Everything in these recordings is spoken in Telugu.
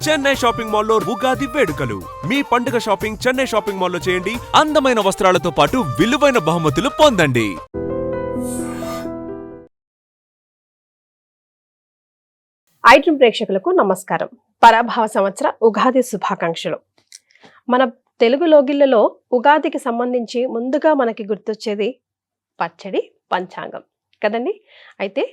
చెన్నై షాపింగ్ మాల్లో ఉగాది వేడుకలు. మీ పండుగ షాపింగ్ చెన్నై షాపింగ్ మాల్లో చేయండి. అందమైన వస్త్రాలతో పాటు విలువైన బహుమతులు పొందండి. ఐడ్రీమ్ ప్రేక్షకులకు నమస్కారం. పరాభవ సంవత్సర ఉగాది శుభాకాంక్షలు. మన తెలుగు లోగిళ్లలో ఉగాదికి సంబంధించి ముందుగా మనకి గుర్తొచ్చేది పచ్చడి, పంచాంగం కదండి. అయితే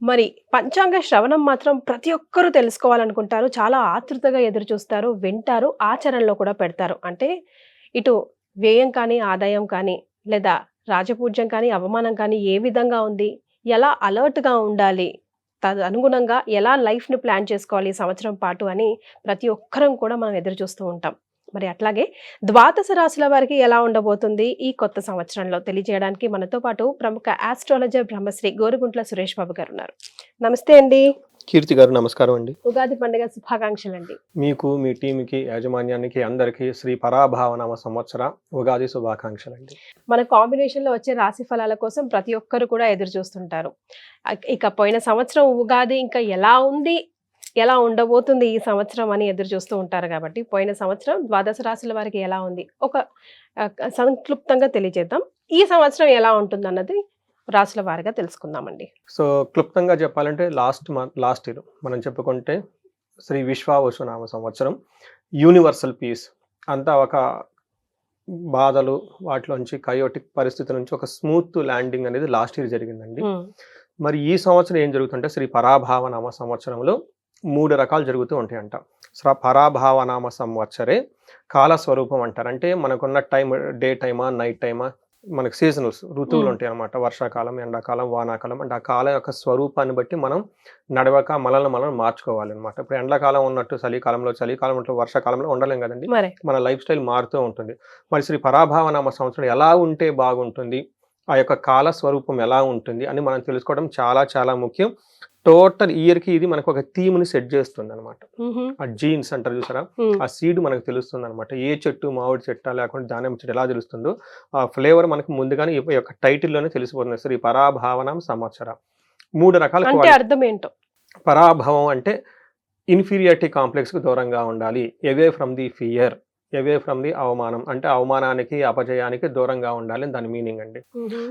మరి పంచాంగ శ్రవణం మాత్రం ప్రతి ఒక్కరూ తెలుసుకోవాలనుకుంటారు, చాలా ఆతృతగా ఎదురు చూస్తారు, వింటారు, ఆచరణలో కూడా పెడతారు. అంటే ఇటు వ్యయం కానీ, ఆదాయం కానీ, లేదా రాజపూజ్యం కానీ, అవమానం కానీ ఏ విధంగా ఉంది, ఎలా అలర్ట్గా ఉండాలి, అనుగుణంగా ఎలా లైఫ్ని ప్లాన్ చేసుకోవాలి ఈ సంవత్సరం పాటు అని ప్రతి ఒక్కరం కూడా మనం ఎదురు చూస్తూ ఉంటాం. మరి అట్లాగే ద్వాదశ రాశుల వారికి ఎలా ఉండబోతుంది ఈ కొత్త సంవత్సరంలో తెలియజేయడానికి మనతో పాటు ప్రముఖ ఆస్ట్రాలజర్ బ్రహ్మశ్రీ గోరుగుంట్ల సురేష్ బాబు గారు ఉన్నారు. నమస్తే అండి. కీర్తి గారు నమస్కారం అండి. ఉగాది పండుగ శుభాకాంక్షలు అండి. మీకు, మీ టీంకి, యాజమాన్యానికి అందరికీ శ్రీ పరాభావనామ సంవత్సర ఉగాది శుభాకాంక్షలు అండి. మన కాంబినేషన్ లో వచ్చే రాశి ఫలాల కోసం ప్రతి ఒక్కరు కూడా ఎదురు చూస్తుంటారు. ఇక పోయిన సంవత్సరం ఉగాది ఇంకా ఎలా ఉంది, ఎలా ఉండబోతుంది ఈ సంవత్సరం అని ఎదురు చూస్తూ ఉంటారు. కాబట్టి పోయిన సంవత్సరం ద్వాదశ రాశుల వారికి ఎలా ఉంది ఒక సంక్లుప్తంగా తెలియజేద్దాం. ఈ సంవత్సరం ఎలా ఉంటుంది అన్నది రాశుల వారిగా తెలుసుకుందామండి. సో క్లుప్తంగా చెప్పాలంటే లాస్ట్ ఇయర్ మనం చెప్పుకుంటే శ్రీ విశ్వావసునామ సంవత్సరం, యూనివర్సల్ పీస్ అంతా ఒక బాధలు వాటిలోంచి కయోటిక్ పరిస్థితుల నుంచి ఒక స్మూత్ ల్యాండింగ్ అనేది లాస్ట్ ఇయర్ జరిగిందండి. మరి ఈ సంవత్సరం ఏం జరుగుతుంటే శ్రీ పరాభావనామ సంవత్సరంలో 3 రకాలు జరుగుతూ ఉంటాయంట. పరాభావనామ సంవత్సరే కాలస్వరూపం అంటారు. అంటే మనకున్న టైం, డే టైమా, నైట్ టైమా, మనకు సీజనల్స్, ఋతువులు ఉంటాయి అన్నమాట. వర్షాకాలం, ఎండాకాలం, వానాకాలం. అంటే ఆ కాలం యొక్క స్వరూపాన్ని బట్టి మనం నడవక మనల్ని మార్చుకోవాలి అనమాట. ఇప్పుడు ఎండాకాలం ఉన్నట్టు చలికాలంలో ఉన్నట్టు వర్షాకాలంలో ఉండలేం కదండి. మన లైఫ్ స్టైల్ మారుతూ ఉంటుంది. మరి శ్రీ పరాభావనామ సంవత్సరం ఎలా ఉంటే బాగుంటుంది, ఆ యొక్క కాల స్వరూపం ఎలా ఉంటుంది అని మనం తెలుసుకోవడం చాలా చాలా ముఖ్యం. టోటల్ ఇయర్ కి ఇది మనకు ఒక థీమ్ ని సెట్ చేస్తుంది అనమాట. ఆ జీన్స్ అంటారు చూసారా, ఆ సీడ్ మనకు తెలుస్తుంది అనమాట. ఏ చెట్టు, మామిడి చెట్టు లేకుంటే దానిమ్మ చెట్టు ఎలా తెలుస్తుందో ఆ ఫ్లేవర్ మనకు ముందుగానే ఈ యొక్క టైటిల్లోనే తెలిసిపోతుంది. శ్రీ పరాభావనం సంవత్సర. 3 రకాల అర్థం ఏంటో. పరాభవం అంటే ఇన్ఫీరియారిటీ కాంప్లెక్స్ కు దూరంగా ఉండాలి, away from the fear, away from the అవమానం, అంటే అవమానానికి, అపజయానికి దూరంగా ఉండాలి దాని మీనింగ్ అండి.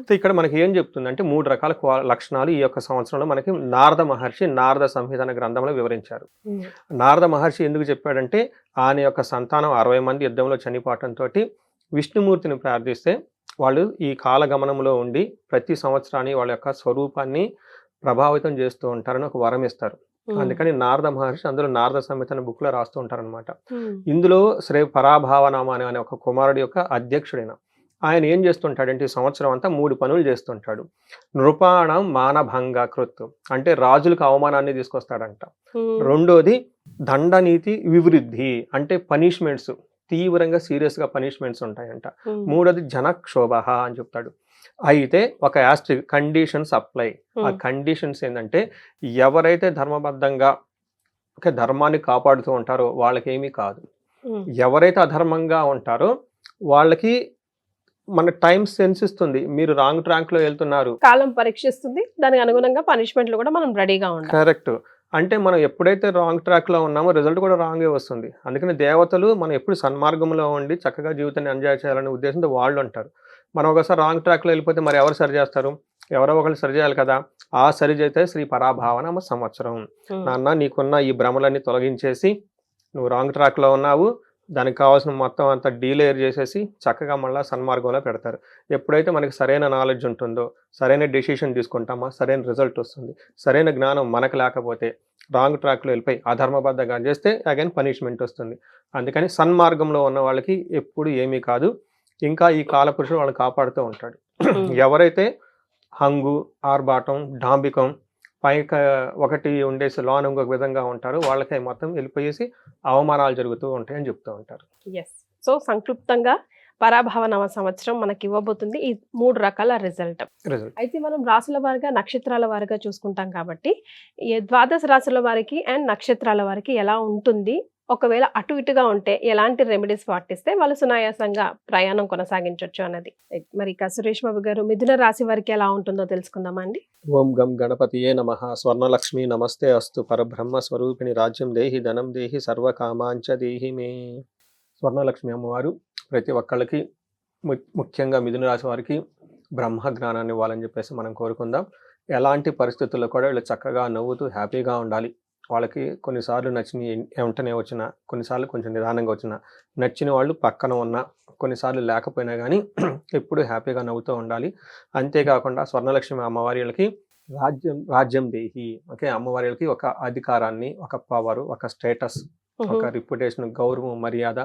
సో ఇక్కడ మనకి ఏం చెప్తుంది అంటే 3 రకాల లక్షణాలు ఈ యొక్క సంవత్సరంలో మనకి నారద మహర్షి నారద సంహిత అనే గ్రంథంలో వివరించారు. నారద మహర్షి ఎందుకు చెప్పాడంటే ఆయన యొక్క సంతానం 60 మంది యుద్ధంలో చనిపోవటంతో విష్ణుమూర్తిని ప్రార్థిస్తే వాళ్ళు ఈ కాలగమనంలో ఉండి ప్రతి సంవత్సరాన్ని వాళ్ళ యొక్క స్వరూపాన్ని ప్రభావితం చేస్తూ ఉంటారని ఒక వరం ఇస్తారు. అందుకని నారద మహర్షి అందులో నారద సంహిత అనే బుక్ లో రాస్తూ ఉంటారనమాట. ఇందులో శ్రీ పరాభావనామ అనే ఒక కుమారుడి యొక్క అధ్యక్షుడైన ఆయన ఏం చేస్తుంటాడంటే ఈ సంవత్సరం అంతా 3 పనులు చేస్తుంటాడు. నృపాణం మానభంగ కృత్, అంటే రాజులకు అవమానాన్ని తీసుకొస్తాడంట. రెండోది దండనీతి వివృద్ధి, అంటే పనిష్మెంట్స్, తీవ్రంగా సీరియస్ గా పనిష్మెంట్స్ ఉంటాయంట. మూడోది జనక్షోభ అని చెప్తాడు. అయితే ఒక యాస్ట్రిక్ కండిషన్స్ అప్లై. ఆ కండిషన్స్ ఏంటంటే ఎవరైతే ధర్మబద్ధంగా ధర్మాన్ని కాపాడుతూ ఉంటారో వాళ్ళకి ఏమీ కాదు, ఎవరైతే అధర్మంగా ఉంటారో వాళ్ళకి మన టైం సెన్స్ ఇస్తుంది, మీరు రాంగ్ ట్రాక్ లో వెళ్తున్నారు, కాలం పరీక్షిస్తుంది, దానికి అనుగుణంగా పనిష్మెంట్లు కూడా మనం రెడీగా ఉండాలి. కరెక్ట్. అంటే మనం ఎప్పుడైతే రాంగ్ ట్రాక్ లో ఉన్నామో రిజల్ట్ కూడా రాంగే వస్తుంది. అందుకని దేవతలు మనం ఎప్పుడు సన్మార్గంలో ఉండి చక్కగా జీవితాన్ని ఎంజాయ్ చేయాలనే ఉద్దేశంతో వాళ్ళు ఉంటారు. మనం ఒకసారి రాంగ్ ట్రాక్ లో వెళ్ళిపోతే మరి ఎవరు సరి చేస్తారు? ఎవరో ఒకళ్ళు సరి చేయాలి కదా. ఆ సరి చేస్తే శ్రీ పరాభావనామ సంవత్సరం. నాన్న నీకున్న ఈ భ్రమలన్నీ తొలగించేసి నువ్వు రాంగ్ ట్రాక్ లో ఉన్నావు, దానికి కావాల్సిన మొత్తం అంతా డీలేయర్ చేసేసి చక్కగా మళ్ళీ సన్మార్గంలో పెడతారు. ఎప్పుడైతే మనకి సరైన నాలెడ్జ్ ఉంటుందో, సరైన డెసిషన్ తీసుకుంటామో సరైన రిజల్ట్ వస్తుంది. సరైన జ్ఞానం మనకు లేకపోతే రాంగ్ ట్రాక్లో వెళ్ళిపోయి అధర్మబద్ధంగా చేస్తే అగైన్ పనిష్మెంట్ వస్తుంది. అందుకని సన్మార్గంలో ఉన్న వాళ్ళకి ఎప్పుడు ఏమీ కాదు. ఇంకా ఈ కాలపురుషుడు వాళ్ళని కాపాడుతూ ఉంటాడు. ఎవరైతే హంగు, ఆర్భాటం, డాంబికం, పైకి ఒకటి ఉండేసి లోన్ ఇంకొక విధంగా ఉంటారు వాళ్ళకి మొత్తం వెళ్ళిపోయేసి అవమానాలు జరుగుతూ ఉంటాయి అని చెప్తూ ఉంటారు. సో సంక్లుప్తంగా పరాభావనామ సంవత్సరం మనకి ఇవ్వబోతుంది ఈ 3 రకాల రిజల్ట్. అయితే మనం రాశుల వారిగా, నక్షత్రాల వారిగా చూసుకుంటాం కాబట్టి ద్వాదశ రాశుల వారికి అండ్ నక్షత్రాల వారికి ఎలా ఉంటుంది ఒకవేళ అటు ఇటుగా ఉంటే ఎలాంటి రెమెడీస్ పాటిస్తే వాళ్ళు సునాయాసంగా ప్రయాణం కొనసాగించవచ్చు అన్నది. మరి ఇక సురేష్ బాబు గారు మిథున రాశి వారికి ఎలా ఉంటుందో తెలుసుకుందామా అండి? ఓం గం గణపతియే నమః. స్వర్ణలక్ష్మి నమస్తే అస్తు. పరబ్రహ్మ స్వరూపిణి రాజ్యం దేహి ధనం దేహి సర్వకామాంచ దేహి మే. స్వర్ణలక్ష్మి అమ్మవారు ప్రతి ఒక్కళ్ళకి ముఖ్యంగా మిథున రాశి వారికి బ్రహ్మ జ్ఞానాన్ని ఇవ్వాలని చెప్పేసి మనం కోరుకుందాం. ఎలాంటి పరిస్థితుల్లో కూడా వీళ్ళు చక్కగా నవ్వుతూ హ్యాపీగా ఉండాలి. వాళ్ళకి కొన్నిసార్లు నచ్చిన వెంటనే వచ్చిన, కొన్నిసార్లు కొంచెం నిదానంగా వచ్చిన, నచ్చిన వాళ్ళు పక్కన ఉన్న, కొన్నిసార్లు లేకపోయినా కానీ ఎప్పుడు హ్యాపీగా నవ్వుతూ ఉండాలి. అంతేకాకుండా స్వర్ణలక్ష్మి అమ్మవారికి రాజ్యం దేహి, ఓకే, అమ్మవారికి ఒక అధికారాన్ని, ఒక పవర్, ఒక స్టేటస్, ఒక రిప్యుటేషన్, గౌరవం, మర్యాద,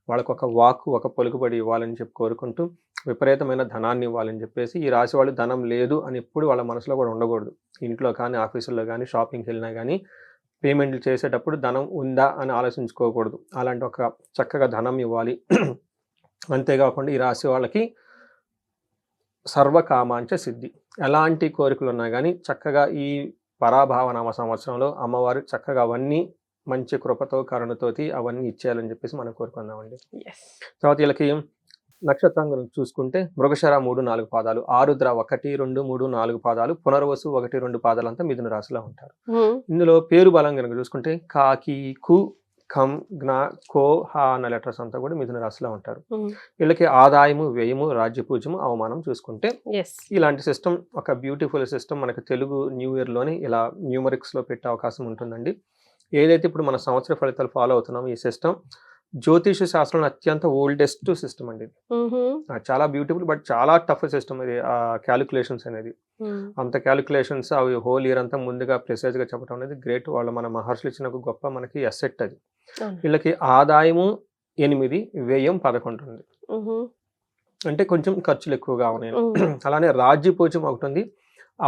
వాళ్ళకు ఒక వాక్కు, ఒక పలుకుబడి ఇవ్వాలని చెప్పి కోరుకుంటూ విపరీతమైన ధనాన్ని ఇవ్వాలని చెప్పేసి, ఈ రాశి వాళ్ళు ధనం లేదు అని ఎప్పుడు వాళ్ళ మనసులో కూడా ఉండకూడదు. ఇంట్లో కానీ, ఆఫీసుల్లో కానీ, షాపింగ్కి వెళ్ళినా కానీ పేమెంట్లు చేసేటప్పుడు ధనం ఉందా అని ఆలోచించుకోకూడదు. అలాంటి ఒక చక్కగా ధనం ఇవ్వాలి. అంతేకాకుండా ఈ రాశి వాళ్ళకి సర్వకామాంచ సిద్ధి, ఎలాంటి కోరికలు ఉన్నా కానీ చక్కగా ఈ పరాభావనామ సంవత్సరంలో అమ్మవారు చక్కగా అవన్నీ మంచి కృపతో, కరుణతోటి అవన్నీ ఇచ్చేయాలని చెప్పేసి మనం కోరుకుందామండి. తర్వాత వీళ్ళకి నక్షత్రం గురించి చూసుకుంటే మృగశిర 3-4 పాదాలు, ఆరుద్ర 1, 2, 3, 4 పాదాలు, పునర్వసు 1, 2 పాదాలు అంతా మిథున రాశిలో ఉంటారు. ఇందులో పేరు బలం కనుక చూసుకుంటే కాకి, కు, ఖం, జ్ఞ, కో, హ అన్న లెటర్స్ అంతా కూడా మిథున రాశిలో ఉంటారు. వీళ్ళకి ఆదాయము, వ్యయము, రాజ్యపూజ్యము, అవమానం చూసుకుంటే ఇలాంటి సిస్టమ్, ఒక బ్యూటిఫుల్ సిస్టమ్ మనకి తెలుగు న్యూ ఇయర్ లోని ఇలా న్యూమరిక్స్ లో పెట్టే అవకాశం ఉంటుందండి. ఏదైతే ఇప్పుడు మన సంవత్సర ఫలితాలు ఫాలో అవుతున్నాం, ఈ సిస్టమ్ జ్యోతిష శాస్త్రంలో అత్యంత ఓల్డెస్ట్ సిస్టమ్ అండి. చాలా బ్యూటిఫుల్ బట్ చాలా టఫ్ సిస్టమ్ ఇది. క్యాలిక్యులేషన్స్ అనేది, అంత క్యాలిక్యులేషన్స్ అవి హోల్ ఇయర్ అంతా ముందుగా ప్రిసైజ్ గా చెప్పడం అనేది గ్రేట్. వాళ్ళ మన మహర్షులు ఇచ్చిన ఒక గొప్ప మనకి అసెట్ అది. వీళ్ళకి ఆదాయము 8, వ్యయం 11 ఉంది. అంటే కొంచెం ఖర్చులు ఎక్కువగా ఉన్నాయి. అలానే రాజ్యపూజ్యం 1 ఉంది,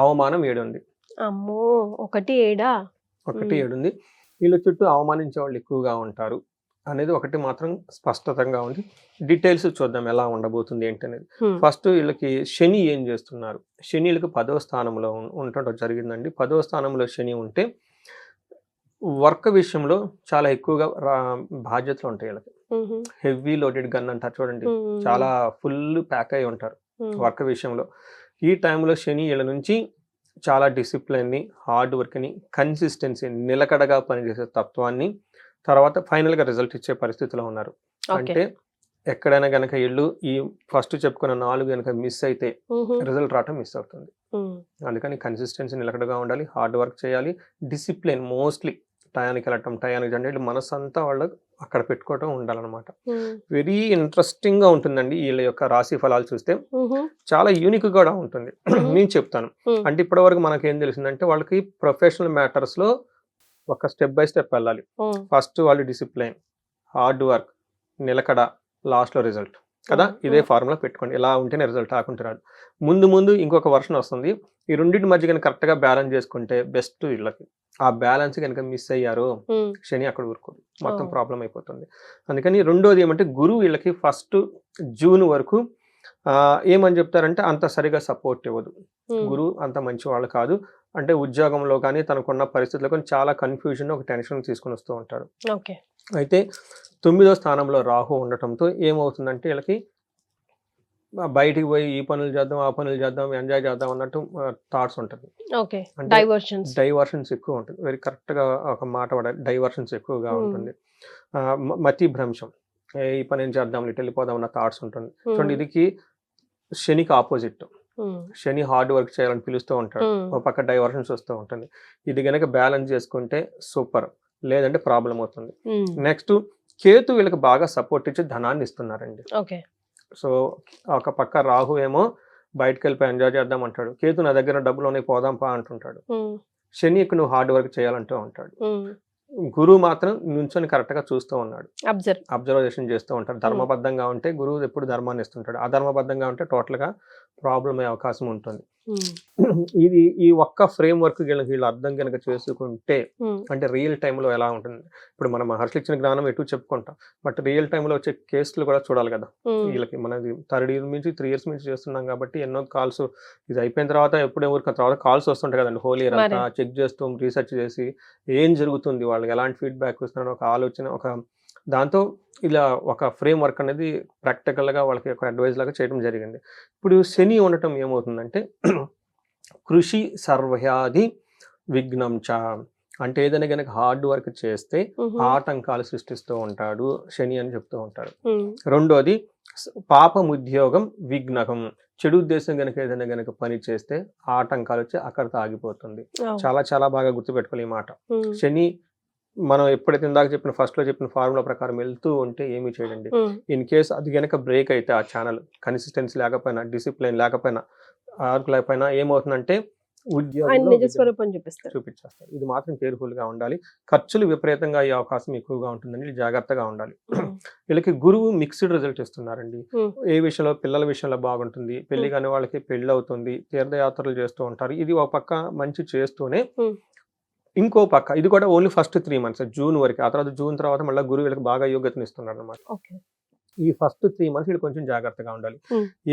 అవమానం 7 ఉంది. 1-7 ఉంది. వీళ్ళ చుట్టూ అవమానించే వాళ్ళు ఎక్కువగా ఉంటారు అనేది ఒకటి మాత్రం స్పష్టంగా ఉంది. డీటెయిల్స్ చూద్దాం ఎలా ఉండబోతుంది ఏంటనేది. ఫస్ట్ వీళ్ళకి శని ఏం చేస్తున్నారు. శని వీళ్ళకి 10వ స్థానంలో ఉండటం జరిగిందండి. 10వ స్థానంలో శని ఉంటే వర్క్ విషయంలో చాలా ఎక్కువగా బాధ్యతలు ఉంటాయి వీళ్ళకి. హెవీ లోడెడ్ గన్ అంటారు చూడండి, చాలా ఫుల్ ప్యాక్ అయి ఉంటారు వర్క్ విషయంలో. ఈ టైంలో శని వీళ్ళ నుంచి చాలా డిసిప్లిన్ని, హార్డ్ వర్క్ని, కన్సిస్టెన్సీ, నిలకడగా పనిచేసే తత్వాన్ని, తర్వాత ఫైనల్గా రిజల్ట్ ఇచ్చే పరిస్థితిలో ఉన్నారు. అంటే ఎక్కడైనా గనక వీళ్ళు ఈ ఫస్ట్ చెప్పుకున్న 4 గనక మిస్ అయితే రిజల్ట్ రావటం మిస్ అవుతుంది. అందుకని కన్సిస్టెన్సీ, నిలకడగా ఉండాలి, హార్డ్ వర్క్ చేయాలి, డిసిప్లిన్, మోస్ట్లీ టయానికి వెళ్ళటం, టయానికి అంటే మనసు అంతా వాళ్ళు అక్కడ పెట్టుకోవటం ఉండాలన్నమాట. వెరీ ఇంట్రెస్టింగ్ గా ఉంటుందండి వీళ్ళ యొక్క రాశి ఫలాలు చూస్తే. చాలా యూనిక్ కూడా ఉంటుంది. నేను చెప్తాను. అంటే ఇప్పటి వరకు మనకి ఏం తెలిసిందంటే వాళ్ళకి ప్రొఫెషనల్ మ్యాటర్స్ లో ఒక స్టెప్ బై స్టెప్ వెళ్ళాలి. ఫస్ట్ వాళ్ళు డిసిప్లైన్, హార్డ్ వర్క్, నిలకడ, లాస్ట్ లో రిజల్ట్ కదా. ఇదే ఫార్ములా పెట్టుకోండి. ఇలా ఉంటేనే రిజల్ట్ ఆకుంటే రాదు. ముందు ఇంకొక వర్షన్ వస్తుంది. ఈ రెండింటి మధ్య కనుక కరెక్ట్ గా బ్యాలెన్స్ చేసుకుంటే బెస్ట్. వీళ్ళకి ఆ బ్యాలెన్స్ కనుక మిస్ అయ్యారో శని అక్కడ ఊరుకోదు, మొత్తం ప్రాబ్లం అయిపోతుంది. అందుకని రెండోది ఏమంటే గురువు వీళ్ళకి 1 జూన్ వరకు ఏమని చెప్తారంటే అంత సరిగా సపోర్ట్ ఇవ్వదు. గురువు అంత మంచి వాళ్ళు కాదు. అంటే ఉద్యోగంలో కానీ తనకున్న పరిస్థితుల్లో కానీ చాలా కన్ఫ్యూజన్, ఒక టెన్షన్ తీసుకుని వస్తూ ఉంటారు. అయితే 9వ స్థానంలో రాహు ఉండటంతో ఏమవుతుందంటే వీళ్ళకి బయటికి పోయి ఈ పనులు చేద్దాం, ఆ పనులు చేద్దాం, ఎంజాయ్ చేద్దాం అన్నట్టు థాట్స్ ఉంటుంది. డైవర్షన్స్ ఎక్కువ ఉంటుంది. వెరీ కరెక్ట్ గా ఒక మాట పడాలి, డైవర్షన్స్ ఎక్కువగా ఉంటుంది. మతి భ్రంశం, ఈ పని ఏం చేద్దాం, ఇటు వెళ్ళిపోదాం అన్న థాట్స్ ఉంటుంది. చూడండి, ఇదికి శనికి ఆపోజిట్. శని హార్డ్ వర్క్ చేయాలని పిలుస్తూ ఉంటాడు, ఒక పక్క డైవర్షన్స్ వస్తూ ఉంటుంది. ఇది గనక బ్యాలెన్స్ చేసుకుంటే సూపర్, లేదంటే ప్రాబ్లం అవుతుంది. నెక్స్ట్ కేతు వీళ్ళకి బాగా సపోర్ట్ ఇచ్చి ధనాన్ని ఇస్తున్నారండి. సో ఒక పక్క రాహు ఏమో బయటకు వెళ్ళిపోయి ఎంజాయ్ చేద్దాం అంటాడు, కేతు నా దగ్గర డబ్బులోనే పోదాం పా అంటుంటాడు. శని నువ్వు హార్డ్ వర్క్ చేయాలంటూ ఉంటాడు. గురువు మాత్రం నుంచొని కరెక్ట్ గా చూస్తూ ఉన్నాడు, అబ్జర్వేషన్ చేస్తూ ఉంటాడు. ధర్మబద్ధంగా ఉంటే గురువు ఎప్పుడు ధర్మాన్ని ఇస్తుంటాడు, అధర్మబద్ధంగా ఉంటే టోటల్ గా ప్రాబ్లం అయ్యే అవకాశం ఉంటుంది. ఇది ఈ ఒక్క ఫ్రేమ్ వర్క్ వీళ్ళు అర్థం కనుక చేసుకుంటే అంటే రియల్ టైంలో ఎలా ఉంటుంది. ఇప్పుడు మనం మహర్షులు ఇచ్చిన జ్ఞానం ఎటు చెప్పుకుంటాం, బట్ రియల్ టైంలో వచ్చే కేసులు కూడా చూడాలి కదా. వీళ్ళకి మనది 3 ఇయర్ నుంచి 3 ఇయర్స్ నుంచి చేస్తున్నాం కాబట్టి ఎన్నో కాల్స్ ఇది అయిపోయిన తర్వాత ఎప్పుడు ఎవరికి తర్వాత కాల్స్ వస్తుంటాయి కదండి. హోల్ ఇయర్ అంతా చెక్ చేస్తూ రీసెర్చ్ చేసి ఏం జరుగుతుంది, వాళ్ళకి ఎలాంటి ఫీడ్బ్యాక్ వస్తున్నారో ఒక ఆలోచన, ఒక దాంతో ఇలా ఒక ఫ్రేమ్ వర్క్ అనేది ప్రాక్టికల్గా వాళ్ళకి ఒక అడ్వైజ్ లాగా చేయడం జరిగింది. ఇప్పుడు శని ఉండటం ఏమవుతుందంటే కృషి సర్వయాది విఘ్నం చ అంటే ఏదైనా కనుక హార్డ్ వర్క్ చేస్తే ఆటంకాలు సృష్టిస్తూ ఉంటాడు శని అని చెప్తూ ఉంటారు. రెండోది పాపం ఉద్యోగం విఘ్నకం, చెడు ఉద్దేశం కనుక ఏదైనా కనుక పని చేస్తే ఆటంకాలు వచ్చి అక్కడితో ఆగిపోతుంది. చాలా చాలా బాగా గుర్తుపెట్టుకోవాలి ఈ మాట. శని మనం ఎప్పుడైతే ఇందాక చెప్పిన ఫస్ట్ లో చెప్పిన ఫార్ములా ప్రకారం వెళ్తూ ఉంటే ఏమీ చేయడండి. ఇన్ కేస్ అది కనుక బ్రేక్ అయితే ఆ ఛానల్ కన్సిస్టెన్సీ లేకపోయినా, డిసిప్లిన్ లేకపోయినా, ఆర్క్ లేకపోయినా ఏమవుతుందంటే ఉద్యోగంలో చూపించేస్తారు. ఇది మాత్రం కేర్ఫుల్ గా ఉండాలి. ఖర్చులు విపరీతంగా అయ్యే అవకాశం ఎక్కువగా ఉంటుందండి, జాగ్రత్తగా ఉండాలి. వీళ్ళకి గురువు మిక్స్డ్ రిజల్ట్ ఇస్తున్నారండి. ఏ విషయంలో, పిల్లల విషయంలో బాగుంటుంది, పెళ్లి కాని వాళ్ళకి పెళ్లి అవుతుంది, తీర్థయాత్రలు చేస్తూ ఉంటారు. ఇది ఒక పక్క మంచి చేస్తూనే ఇంకో పక్క ఇది కూడా ఓన్లీ ఫస్ట్ 3 months జూన్ వరకు. ఆ తర్వాత జూన్ తర్వాత మళ్ళీ గురువు వీళ్ళకి బాగా యోగ్యతను ఇస్తున్నారు అనమాట. ఈ ఫస్ట్ 3 months వీళ్ళు కొంచెం జాగ్రత్తగా ఉండాలి.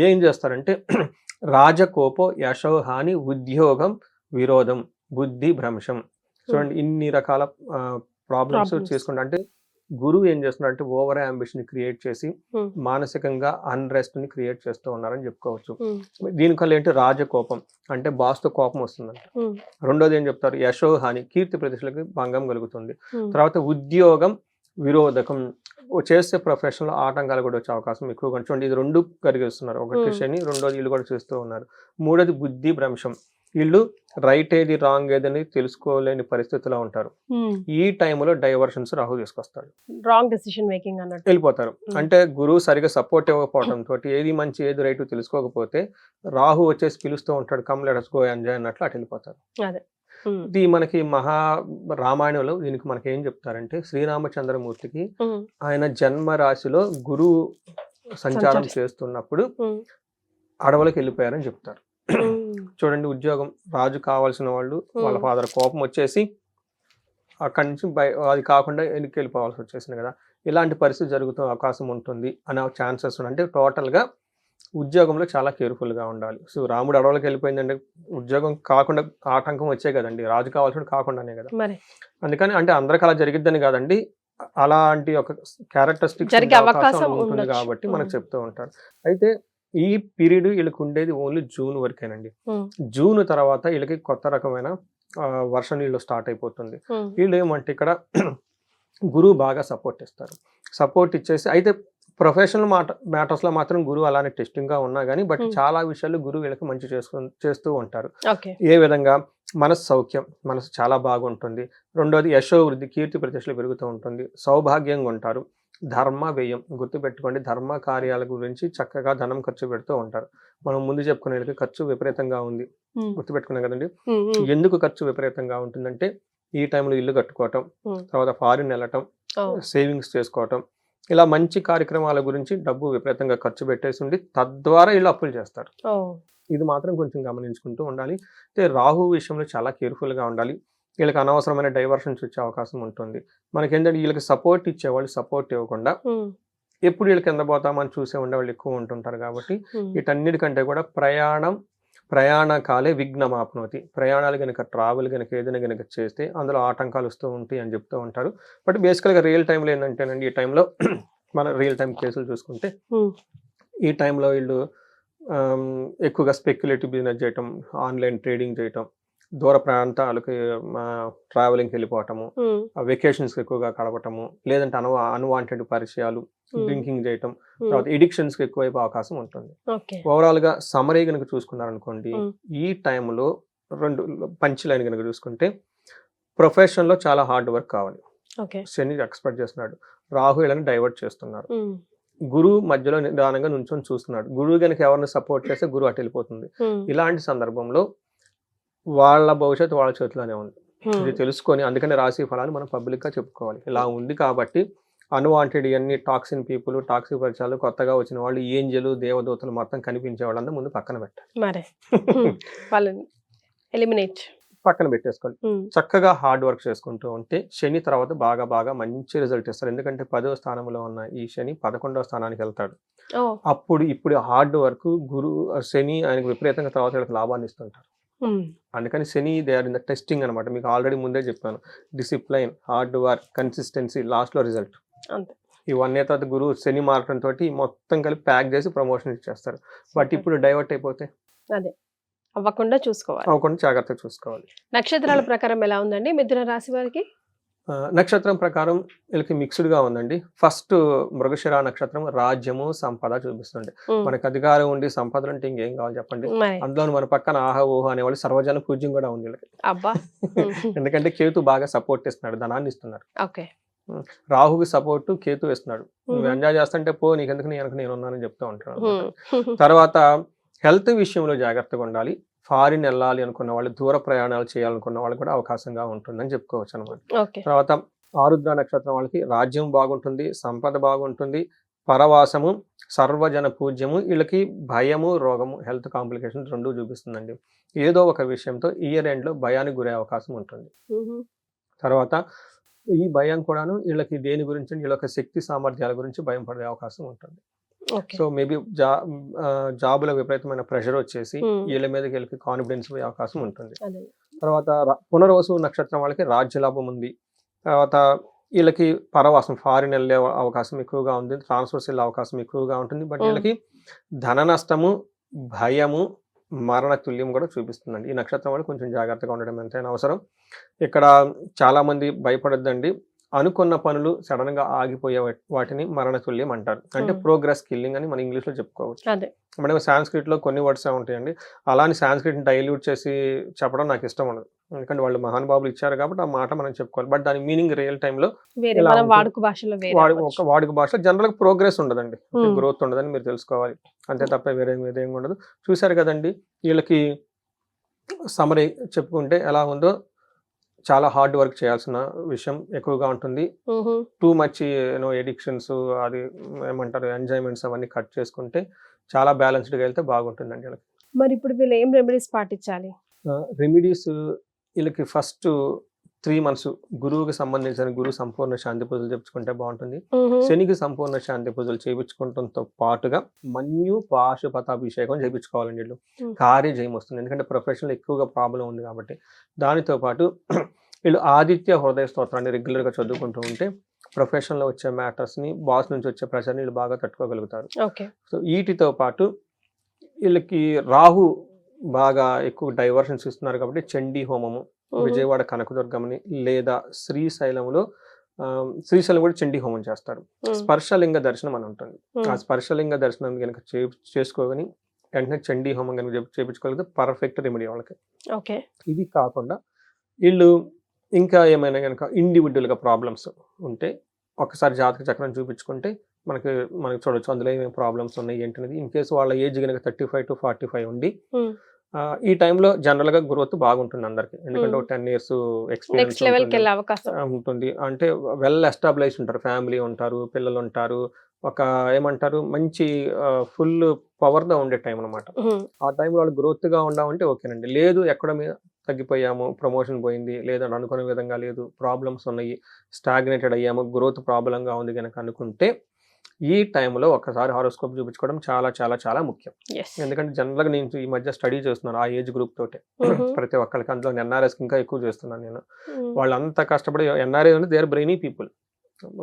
ఏం చేస్తారంటే రాజకోపో యశోహాని ఉద్యోగం విరోధం బుద్ధి భ్రంశం. చూడండి ఇన్ని రకాల ప్రాబ్లమ్స్ చేసుకుంటా అంటే గురువు ఏం చేస్తున్నారంటే ఓవర్ అంబిషన్ క్రియేట్ చేసి మానసికంగా అన్రెస్ట్ ని క్రియేట్ చేస్తూ ఉన్నారని చెప్పుకోవచ్చు. దీనికల్లా ఏంటి రాజకోపం అంటే బాస్తో కోపం వస్తుందంట. రెండోది ఏం చెప్తారు యశోహాని కీర్తి ప్రతిష్టలకు భంగం కలుగుతుంది. తర్వాత ఉద్యోగం విరోధకం చేసే ప్రొఫెషన్లో ఆటంకాలు కూడా వచ్చే అవకాశం ఎక్కువగా. చూడండి ఇది 2 కలిగిస్తున్నారు. ఒకటి శని, రెండోది వీళ్ళు కూడా చేస్తూ ఉన్నారు. మూడోది బుద్ధి భ్రంశం, వీళ్ళు రైట్ ఏది రాంగ్ ఏదని తెలుసుకోలేని పరిస్థితిలో ఉంటారు. ఈ టైంలో డైవర్షన్స్ రాహు తీసుకొస్తాడు, రాంగ్ డెసిషన్ మేకింగ్ అన్నట్టు వెళ్ళిపోతారు. అంటే గురువు సరిగా సపోర్ట్ ఇవ్వకపోవడం తోటి ఏది మంచి ఏది రైట్ తెలుసుకోకపోతే రాహు వచ్చేసి పిలుస్తూ ఉంటాడు, come let us go enjoy అన్నట్లు అటు వెళ్ళిపోతారు. ఇది మనకి రామాయణంలో దీనికి మనకి ఏం చెప్తారంటే శ్రీరామచంద్రమూర్తికి ఆయన జన్మ రాశిలో గురువు సంచారం చేస్తున్నప్పుడు అడవులకు వెళ్ళిపోయారని చెప్తారు. చూడండి ఉద్యోగం రాజు కావాల్సిన వాళ్ళు వాళ్ళ ఫాదర్ కోపం వచ్చేసి అక్కడి నుంచి అది కాకుండా వెనక్కి వెళ్ళిపోవాల్సి వచ్చేసింది కదా. ఇలాంటి పరిస్థితి జరుగుతూ అవకాశం ఉంటుంది అనే ఛాన్సెస్ ఉన్నాయి. అంటే టోటల్గా ఉద్యోగంలో చాలా కేర్ఫుల్గా ఉండాలి. సో రాముడు అడవులకు వెళ్ళిపోయిందంటే ఉద్యోగం కాకుండా ఆటంకం వచ్చే కదండి, రాజు కావాల్సిన కాకుండానే కదా. అందుకని అంటే అందరికి అలా జరిగిద్దని కాదండి, అలాంటి ఒక క్యారెక్టరిస్టిక్స్ అవకాశం ఉంటుంది కాబట్టి మనకు చెప్తూ ఉంటారు. అయితే ఈ పీరియడ్ వీళ్ళకి ఉండేది ఓన్లీ జూన్ వరకేనండి. జూన్ తర్వాత వీళ్ళకి కొత్త రకమైన వర్ష నీళ్ళు స్టార్ట్ అయిపోతుంది. వీళ్ళు ఏమంటే ఇక్కడ గురువు బాగా సపోర్ట్ ఇస్తారు. సపోర్ట్ ఇచ్చేసి అయితే ప్రొఫెషనల్ మ్యాటర్స్ లో మాత్రం గురువు అలానే టెస్టింగ్ గా ఉన్నా కానీ బట్ చాలా విషయాలు గురువు వీళ్ళకి మంచి చేస్తూ ఉంటారు. ఏ విధంగా మనసు సౌఖ్యం, మనసు చాలా బాగుంటుంది. రెండోది యశో వృద్ధి, కీర్తి ప్రతిష్టలు పెరుగుతూ ఉంటుంది. సౌభాగ్యంగా ఉంటారు. ధర్మ వ్యయం గుర్తుపెట్టుకోండి, ధర్మ కార్యాల గురించి చక్కగా ధనం ఖర్చు పెడుతూ ఉంటారు. మనం ముందు చెప్పుకునే ఖర్చు విపరీతంగా ఉంది గుర్తుపెట్టుకున్నాం కదండి. ఎందుకు ఖర్చు విపరీతంగా ఉంటుందంటే ఈ టైంలో ఇల్లు కట్టుకోవటం, తర్వాత ఫారిన్ వెళ్ళటం, సేవింగ్స్ చేసుకోవటం, ఇలా మంచి కార్యక్రమాల గురించి డబ్బు విపరీతంగా ఖర్చు పెట్టేసి ఉండి తద్వారా వీళ్ళు అప్పులు చేస్తారు. ఇది మాత్రం కొంచెం గమనించుకుంటూ ఉండాలి. అయితే రాహు విషయంలో చాలా కేర్ఫుల్గా ఉండాలి. వీళ్ళకి అనవసరమైన డైవర్షన్స్ వచ్చే అవకాశం ఉంటుంది. మనకేంటంటే వీళ్ళకి సపోర్ట్ ఇచ్చేవాళ్ళు సపోర్ట్ ఇవ్వకుండా ఎప్పుడు వీళ్ళకి కింద పోతామని చూసే ఉండేవాళ్ళు ఎక్కువ ఉంటుంటారు. కాబట్టి వీటన్నిటికంటే కూడా ప్రయాణకాలే విఘ్నమాప్నోతి, ప్రయాణాలు కనుక ట్రావెల్ కనుక ఏదైనా కనుక చేస్తే అందులో ఆటంకాలు వస్తూ ఉంటాయి అని చెప్తూ ఉంటారు. బట్ బేసికల్గా రియల్ టైంలో ఏంటంటేనండి ఈ టైంలో మన రియల్ టైం కేసులు చూసుకుంటే ఈ టైంలో వీళ్ళు ఎక్కువగా స్పెక్యులేటివ్ బిజినెస్ చేయటం, ఆన్లైన్ ట్రేడింగ్ చేయటం, దూర ప్రాంతాలకు ట్రావెలింగ్కి వెళ్ళిపోవటము, వెకేషన్స్కి ఎక్కువగా గడపటము, లేదంటే అన్వాంటెడ్ పరిచయాలు, డ్రింకింగ్ చేయటం, తర్వాత ఎడిక్షన్స్కి ఎక్కువైపోయే అవకాశం ఉంటుంది. ఓవరాల్గా సమరీ కనుక చూసుకున్నారనుకోండి ఈ టైంలో 2 పంచ్ లైన్ కనుక చూసుకుంటే ప్రొఫెషన్లో చాలా హార్డ్ వర్క్ కావాలి. శని ఎక్స్పెక్ట్ చేస్తున్నాడు, రాహు వీళ్ళని డైవర్ట్ చేస్తున్నారు, గురువు మధ్యలో నిదానంగా నుంచొని చూస్తున్నాడు. గురువు కనుక ఎవరిని సపోర్ట్ చేస్తే గురువు అటు వెళ్ళిపోతుంది. ఇలాంటి సందర్భంలో వాళ్ళ భవిష్యత్తు వాళ్ళ చేతిలోనే ఉంది. ఇది తెలుసుకొని అందుకని రాశి ఫలాలు మనం పబ్లిక్ గా చెప్పుకోవాలి. ఇలా ఉంది కాబట్టి అన్వాంటెడ్ ఇవన్నీ టాక్సిన్ పీపుల్, టాక్సిక్ పరిచయాలు, కొత్తగా వచ్చిన వాళ్ళు, ఏంజలు, దేవదూతలు మొత్తం కనిపించే వాళ్ళంతా ముందు పక్కన పెట్టాలి. మరి వాళ్ళని ఎలిమినేట్ పక్కన పెట్టేసుకోవాలి. చక్కగా హార్డ్ వర్క్ చేసుకుంటూ ఉంటే శని తర్వాత బాగా బాగా మంచి రిజల్ట్ ఇస్తారు. ఎందుకంటే 10వ స్థానంలో ఉన్న ఈ శని 11వ స్థానానికి వెళ్తాడు. ఇప్పుడు హార్డ్ వర్క్ శని ఆయనకు విపరీతంగా తర్వాత వీళ్ళకి లాభాన్ని ఇస్తుంటారు. అందుకని Shani they are in the testing అనమాట. మీకు ఆల్రెడీ ముందే చెప్పాను, discipline, hard work, consistency, last లో రిజల్ట్. ఈ 1 year తర్వాత గురువు శని మారటం తోటి మొత్తం కలిపి ప్యాక్ చేసి ప్రమోషన్ ఇచ్చేస్తారు. బట్ ఇప్పుడు డైవర్ట్ అయిపోతే అదే అవ్వకుండా చూసుకోవాలి, అవ్వకుండా జాగ్రత్తగా చూసుకోవాలి. నక్షత్రాల ప్రకారం ఎలా ఉందండి మిథున రాశి వారికి? నక్షత్రం ప్రకారం వీళ్ళకి మిక్స్డ్ గా ఉందండి. ఫస్ట్ మృగశిర నక్షత్రం రాజ్యము, సంపద చూపిస్తుంది. మనకు అధికారం ఉండి సంపదలు అంటే ఇంకేం కావాలి చెప్పండి. అందులో మన పక్కన ఆహా ఓహో అనేవాళ్ళు సర్వజన పూజ్యం కూడా ఉంది వీళ్ళకి. ఎందుకంటే కేతు బాగా సపోర్ట్ ఇస్తున్నాడు, ధనాన్ని ఇస్తున్నాడు. రాహుకి సపోర్ట్ కేతు ఇస్తున్నాడు. నువ్వు ఎంజాయ్ చేస్తుంటే పో, నీకెందుకు నేను ఉన్నానని చెప్తూ ఉంటాడు. తర్వాత హెల్త్ విషయంలో జాగ్రత్తగా ఉండాలి. ఫారిన్ వెళ్ళాలి అనుకున్న వాళ్ళు, దూర ప్రయాణాలు చేయాలనుకున్న వాళ్ళు కూడా అవకాశంగా ఉంటుందని చెప్పుకోవచ్చు అనమాట. తర్వాత ఆరుద్ర నక్షత్రం వాళ్ళకి రాజ్యం బాగుంటుంది, సంపద బాగుంటుంది, పరవాసము, సర్వజన పూజ్యము. వీళ్ళకి భయము, రోగము, హెల్త్ కాంప్లికేషన్స్ రెండూ చూపిస్తుందండి. ఏదో ఒక విషయంతో ఇయర్ ఎండ్ లో భయానికి గురే అవకాశం ఉంటుంది. తర్వాత ఈ భయం కూడాను వీళ్ళకి దేని గురించి, వీళ్ళ యొక్క శక్తి సామర్థ్యాల గురించి భయం పడే అవకాశం ఉంటుంది. సో మేబీ జాబుల విపరీతమైన ప్రెషర్ వచ్చేసి వీళ్ళ మీదకి వీళ్ళకి కాన్ఫిడెన్స్ పోయే అవకాశం ఉంటుంది. తర్వాత పునర్వసు నక్షత్రం వాళ్ళకి రాజ్య లాభం ఉంది. తర్వాత వీళ్ళకి పరవాసం, ఫారిన్ వెళ్ళే అవకాశం ఎక్కువగా ఉంది, ట్రాన్స్ఫర్స్ వెళ్ళే అవకాశం ఎక్కువగా ఉంటుంది. బట్ వీళ్ళకి ధన నష్టము, భయము, మరణ తుల్యం కూడా చూపిస్తుందండి. ఈ నక్షత్రం వాళ్ళు కొంచెం జాగ్రత్తగా ఉండడం ఎంతైనా అవసరం. ఇక్కడ చాలా మంది భయపడొద్దండి. అనుకున్న పనులు సడన్ గా ఆగిపోయే వాటిని మరణతుల్యం అంటారు. అంటే ప్రోగ్రెస్ కిల్లింగ్ అని మనం ఇంగ్లీష్ లో చెప్పుకోవచ్చు. మనం సాంస్క్రిట్ లో కొన్ని వర్డ్స్ ఉంటాయండి, అలాని సాంస్క్రిట్ డైల్యూట్ చేసి చెప్పడం నాకు ఇష్టం ఉండదు. ఎందుకంటే వాళ్ళు మహానుభావులు ఇచ్చారు కాబట్టి ఆ మాట మనం చెప్పుకోవాలి. బట్ దాని మీనింగ్ రియల్ టైమ్ లో వాడుక భాష జనరల్ గా ప్రోగ్రెస్ ఉండదండి, గ్రోత్ ఉండదని మీరు తెలుసుకోవాలి. అంతే తప్ప వేరేం ఉండదు. చూసారు కదండి, వీళ్ళకి సమరీ చెప్పుకుంటే ఎలా ఉందో, చాలా హార్డ్ వర్క్ చేయాల్సిన విషయం ఎక్కువగా ఉంటుంది. టూ మచ్ ఎడిక్షన్స్, అది ఏమంటారు, ఎంజాయ్మెంట్స్ అవన్నీ కట్ చేసుకుంటే చాలా బ్యాలెన్స్డ్గా వెళ్తే బాగుంటుందండి వీళ్ళకి. మరి ఇప్పుడు వీళ్ళు ఏం రెమెడీస్ పాటించాలి? రెమెడీస్ వీళ్ళకి ఫస్ట్ 3 months గురువుకి సంబంధించిన గురు సంపూర్ణ శాంతి పూజలు చెప్పుకుంటే బాగుంటుంది. శనికి సంపూర్ణ శాంతి పూజలు చేయించుకోవడంతో పాటుగా మన్యు పాశుపతాభిషేకం చేయించుకోవాలండి. వీళ్ళు కార్యజయం వస్తుంది, ఎందుకంటే ప్రొఫెషనల్ ఎక్కువగా ప్రాబ్లం ఉంది కాబట్టి. దానితో పాటు వీళ్ళు ఆదిత్య హృదయ స్తోత్రాన్ని రెగ్యులర్గా చదువుకుంటూ ఉంటే ప్రొఫెషన్లో వచ్చే మ్యాటర్స్ని, బాస్ నుంచి వచ్చే ప్రెషర్ని వీళ్ళు బాగా తట్టుకోగలుగుతారు. సో వీటితో పాటు వీళ్ళకి రాహు బాగా ఎక్కువ డైవర్షన్స్ ఇస్తున్నారు కాబట్టి చండీ హోమము, విజయవాడ కనకదుర్గమని లేదా శ్రీశైలం కూడా చండీ హోమం చేస్తారు. స్పర్శలింగ దర్శనం అని ఉంటుంది. ఆ స్పర్శలింగ దర్శనం కనుక చేసుకోగని వెంటనే చండీ హోమం కనుక చేయించుకోగలిగితే పర్ఫెక్ట్ రెమెడీ వాళ్ళకి. ఇది కాకుండా వీళ్ళు ఇంకా ఏమైనా కనుక ఇండివిజువల్గా ప్రాబ్లమ్స్ ఉంటే ఒకసారి జాతక చక్రం చూపించుకుంటే మనకి చూడొచ్చు అందులో ఏమేమి ప్రాబ్లమ్స్ ఉన్నాయి ఏంటనేది. ఇన్ కేసు వాళ్ళ ఏజ్ కనుక 35 to 45 ఉండి ఈ టైంలో జనరల్ గా గ్రోత్ బాగుంటుంది అందరికి. ఎందుకంటే ఒక 10 years ఎక్స్పీరియన్స్ ఉంటుంది. అంటే వెల్ ఎస్టాబ్లిష్ ఉంటారు, ఫ్యామిలీ ఉంటారు, పిల్లలు ఉంటారు, ఒక ఏమంటారు మంచి ఫుల్ పవర్ గా ఉండే టైం అనమాట. ఆ టైంలో వాళ్ళు గ్రోత్ గా ఉండాలంటే ఓకేనండి. లేదు ఎక్కడ మీద తగ్గిపోయాము, ప్రమోషన్ పోయింది, లేదా అనుకునే విధంగా లేదు, ప్రాబ్లమ్స్ ఉన్నాయి, స్టాగ్నేటెడ్ అయ్యాము, గ్రోత్ ప్రాబ్లంగా ఉంది కనుక అనుకుంటే ఈ టైంలో ఒకసారి హారోస్కోప్ చూపించుకోవడం చాలా చాలా చాలా ముఖ్యం. ఎందుకంటే జనరల్గా నేను ఈ మధ్య స్టడీ చేస్తున్నాను ఆ ఏజ్ గ్రూప్ తోటే, ప్రతి ఒక్కరికి. అందులో ఎన్ఆర్ఎస్ ఇంకా ఎక్కువ చేస్తున్నాను నేను. వాళ్ళంతా కష్టపడి, ఎన్ఆర్ఎస్ అంటే దే ఆర్ బ్రెయినీ పీపుల్.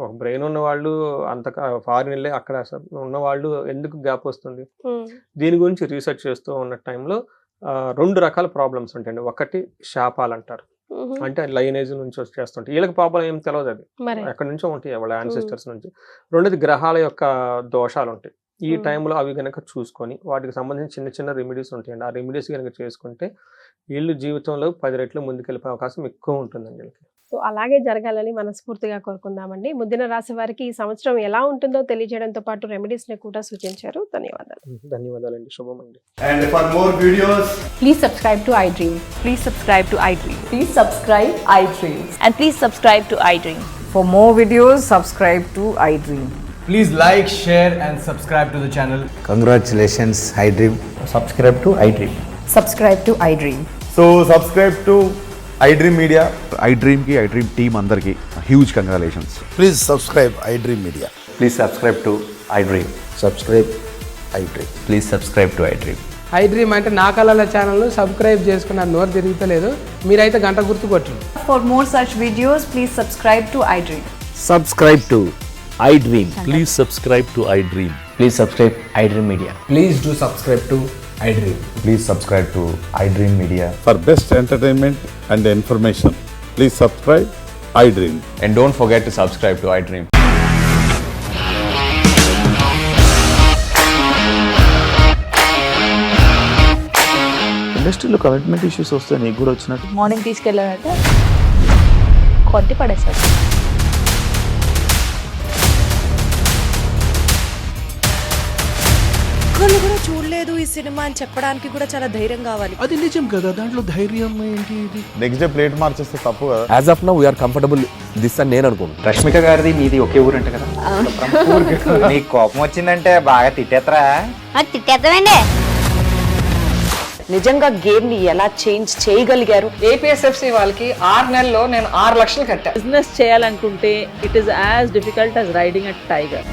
ఒక బ్రెయిన్ ఉన్న వాళ్ళు అంత ఫారిన్ వెళ్ళి అక్కడ ఉన్న వాళ్ళు ఎందుకు గ్యాప్ వస్తుంది, దీని గురించి రీసెర్చ్ చేస్తూ ఉన్న టైంలో 2 రకాల ప్రాబ్లమ్స్ ఉంటాయండి. ఒకటి శాపాలు అంటారు, అంటే లైనేజ్ నుంచి వచ్చేస్తుంటాయి. వీళ్ళకి ప్రాబ్లం ఏం తెలియదు, అది ఎక్కడి నుంచో ఉంటాయి వాళ్ళ యాన్సిస్టర్స్ నుంచి. రెండోది గ్రహాల యొక్క దోషాలు ఉంటాయి. ఈ టైంలో అవి కనుక చూసుకొని వాటికి సంబంధించి చిన్న చిన్న రెమెడీస్ ఉంటాయండి. ఆ రెమెడీస్ కనుక చేసుకుంటే వీళ్ళు జీవితంలో 10 రెట్లు ముందుకెళ్ళిపోయే అవకాశం ఎక్కువ ఉంటుందండి వీళ్ళకి. సో అలాగే జరగాలని మనస్ఫూర్తిగా కోరుకుందామండి. మిథున రాశి వారికి ఈ సంవత్సరం ఎలా ఉంటుందో తెలియజేయడంతో పాటు రెమెడీస్ ని కూడా సూచించారు. ధన్యవాదాలు. ధన్యవాదాలండి. శుభమండి. And for more videos, please subscribe to iDream. Please subscribe to iDream. Please subscribe iDream. And please subscribe to iDream. For more videos, subscribe to iDream. Please like, share, and subscribe to the channel. Congratulations, iDream. Subscribe to iDream. Subscribe to iDream. So subscribe to iDream Media. iDream ki iDream team అందరికి huge congratulations. Please subscribe iDream Media. Please subscribe to iDream. Subscribe iDream. Please subscribe to iDream. iDream అంటే నా కళల ఛానల్ సబ్స్క్రైబ్ చేసుకున్న నోరు తిరుగుతలేదు, మీరైతే గంట గుర్తు కొట్టండి. For more such videos, please subscribe to iDream. Subscribe to iDream. Please subscribe to iDream. Please subscribe iDream Media. Please do subscribe to iDream. Please subscribe to iDream Media. For best entertainment and information, please subscribe iDream. And don't forget to subscribe to iDream. ఇండస్ట్రీలో కమిట్మెంట్ ఇష్యూస్ వస్తే నీకు కూడా వచ్చినట్టు మార్నింగ్ తీసుకెళ్ళారంటే కొట్టి పడేసాడు. ఒక్కళ్ళు కూడా చూడలేదు ఈ సినిమా అని చెప్పడానికి కూడా చాలా ధైర్యం కావాలి. అది నిజం కదా, దాంట్లో ధైర్యం ఏంటి? ఇది నెక్స్ట్ డే ప్లేట్ మార్చేస్తే తప్పు కదా. As of now we are comfortable this అని నేను అనుకుంటున్నాను. రష్మిక గారిది మీది ఒకే ఊరు అంట కదా. నీకు కోపం వచ్చిందంటే బాగా తిట్టేత్తరా? తిట్టేద్దామండి. నిజంగా గేమ్ ని ఎలా చేంజ్ చేయగలిగారు? ఏపీఎస్ఎఫ్సి వాళ్ళకి 6 నెలల్లో నేను 6 లక్షలు కట్టా. బిజినెస్ చేయాలనుకుంటే it is as difficult as riding a tiger.